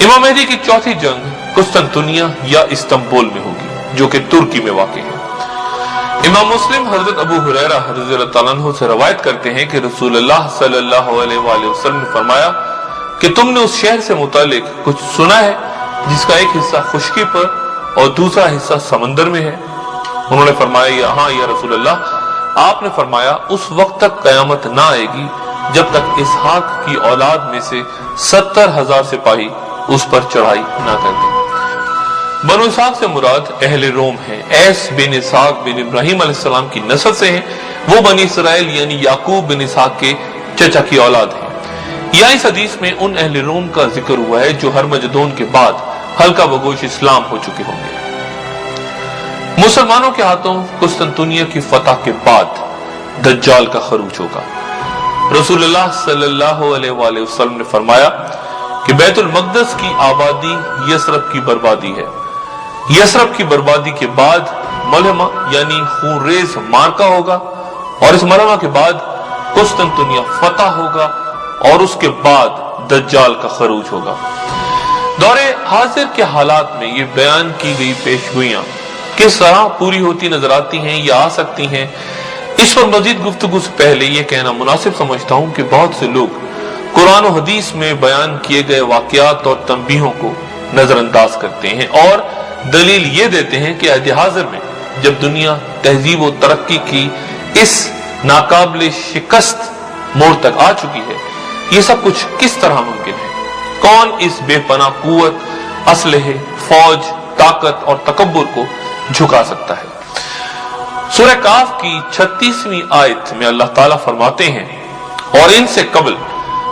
इमाम मेहदी की चौथी जंग कुस्तंतुनिया या इस्तांबुल में होगी, जो कि तुर्की में वाक़ है। इमाम मुस्लिम हजरत अबू हुरैरा रज़ियल्लाहु ताला अन्हु से रवायत करते हैं कि रसूलुल्लाह सल्लल्लाहु अलैहि वसल्लम ने फरमाया कि तुमने उस शहर से मुतालिक कुछ सुना है जिसका एक हिस्सा खुश्की पर और दूसरा हिस्सा समंदर में है? उन्होंने फरमाया, हाँ या रसूलल्लाह। आपने फरमाया, उस वक्त तक कयामत ना आएगी जब तक इसहाक की औलाद में से 70,000 सिपाही उस पर चढ़ाई ना कर दें। बनु इसहाक से मुराद अहले रोम है। ऐस बिन इसहाक बिन इब्राहिम अलैहिस्सलाम की नस्ल से हैं। वो बनी इसराइल यानी याकूब बिन इसहाक के चचा की औलाद है। या इस हदीस में उन अहले रोम का जिक्र हुआ है जो हरमजदोन के बाद हल्का बगोश इस्लाम हो चुके होंगे। मुसलमानों के हाथों कुस्तंतुनिया की फतह के बाद दज्जाल का खरूज होगा। रसूलुल्लाह सल्लल्लाहु अलैहि वसल्लम ने फरमाया कि बैतुल मक़दस की आबादी यसरब की बर्बादी है। यसरब की बर्बादी के बाद मलहमा यानी खूनरेज मार्का होगा और इस मलहमा के बाद कुस्तंतुनिया फतह होगा और उसके बाद दज्जाल का खरूज होगा। दौरे हाजिर के हालात में ये बयान की गई पेशगोइयां किस तरह पूरी होती नजर आती हैं या आ सकती हैं, इस पर मजीद गुफ्तगू से पहले यह कहना मुनासिब समझता हूं कि बहुत से लोग कुरान और हदीस में बयान किए गए वाकयात और तंबीहों को नजरअंदाज करते हैं और दलील ये देते हैं कि अहद हाजिर में जब दुनिया तहजीब और तरक्की की इस नाकाबिल शिकस्त मोड़ तक आ चुकी है, ये सब कुछ किस तरह मुमकिन है? कौन इस बेपनाह कुव्वत, असलहे, फौज, ताकत और तकब्बुर को झुका सकता है? सूरह काफ की 36वीं आयत में अल्लाह ताला फरमाते हैं, और इनसे कबल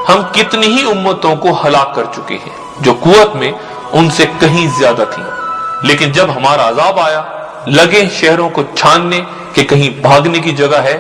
हम कितनी ही उम्मतों को हलाक कर चुके हैं जो कुव्वत में उनसे कहीं ज्यादा थी, लेकिन जब हमारा अजाब आया लगे शहरों को छानने के कहीं भागने की जगह है।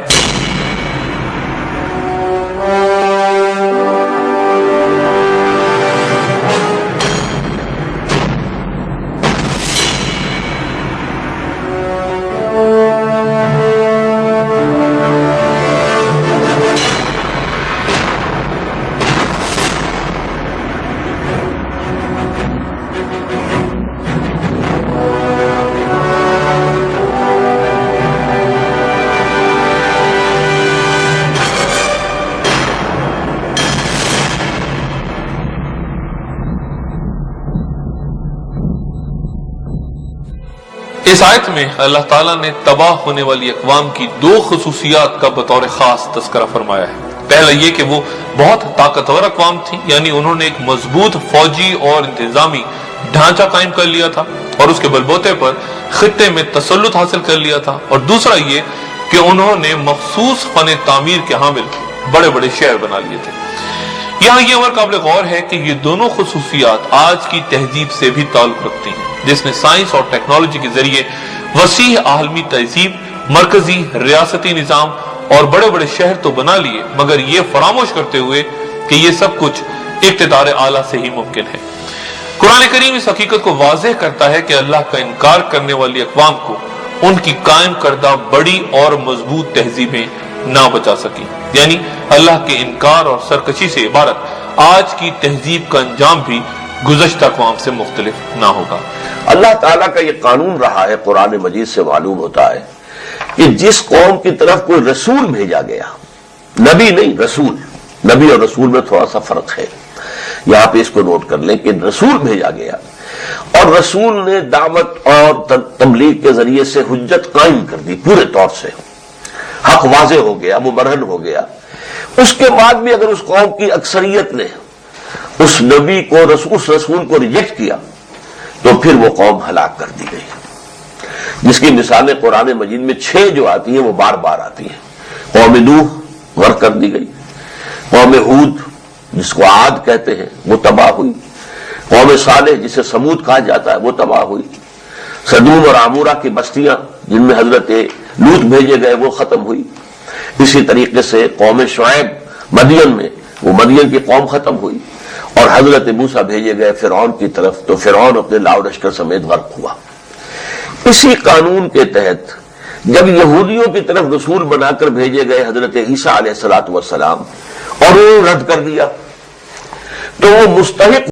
इस आयत में अल्लाह ताला ने तबाह होने वाली अक़वाम की दो खुसूसियात का बतौर खास तज़किरा फरमाया है। पहला ये कि वो बहुत ताकतवर अक़वाम थी, यानी उन्होंने एक मजबूत फौजी और इंतजामी ढांचा कायम कर लिया था और उसके बलबूते पर खित्ते में तसल्लुत हासिल कर लिया था। और दूसरा ये कि उन्होंने मखसूस फन तामीर के हामिल बड़े बड़े शहर बना लिए थे। यहाँ ये अमर काबिल गौर है कि ये दोनों खुसूसियात आज की तहजीब से भी ताल्लुक रखती हैं, जिसने साइंस और टेक्नोलॉजी के जरिए वसीह आलमी तहजीब, मरकजी रियासती निजाम और बड़े बड़े शहर तो बना लिए, मगर ये फरामोश करते हुए कि ये सब कुछ इक़्तिदार आला से ही मुमकिन है। कुरान करीम इस हकीकत को वाज़ेह करता है कि अल्लाह का इनकार करने वाली अक़वाम को उनकी कायम करदा बड़ी और मजबूत तहजीबें ना बचा सकी, यानी अल्लाह के इनकार और सरकशी से इबारत आज की तहजीब का अंजाम भी गुज़श्ता अक़वाम से मुख्तलिफ ना होगा। अल्लाह ताला का ये कानून रहा है, कुरान मजीद से मालूम होता है कि जिस कौम की तरफ कोई रसूल भेजा गया, नबी नहीं रसूल, नबी और रसूल में थोड़ा सा फर्क है, यहां पे इसको नोट कर लें कि रसूल भेजा गया और रसूल ने दावत और तबलीग के जरिए से हुज्जत कायम कर दी, पूरे तौर से हक वाज़े हो गया, मुबरहन हो गया। उसके बाद भी अगर उस कौम की अक्सरियत ने उस नबी को, उस रसूल को रिजेक्ट किया, तो फिर वो कौम हलाक कर दी गई, जिसकी मिसालें कुरान मजीद में 6 जो आती हैं वो बार बार आती हैं। कौम नूह गर्क कर दी गई, कौम हूद जिसको आद कहते हैं वो तबाह हुई, कौम सालेह जिसे समूद कहा जाता है वो तबाह हुई, सदूम और आमूरा की बस्तियां जिनमें हजरत लूत भेजे गए वो खत्म हुई। इसी तरीके से कौम शुएब मदियन में वो मदियन की कौम खत्म हुई और हजरत मूसा भेजे गए फिरौन की तरफ, तो फिरौन अपने लाव लश्कर समेत गर्क हुआ। इसी कानून के तहत जब यहूदियों की तरफ रसूल बनाकर भेजे गए हजरत ईसा अलैहिस्सलातु वस्सलाम और उन्होंने रद्द कर दिया, तो वो मुस्तहिक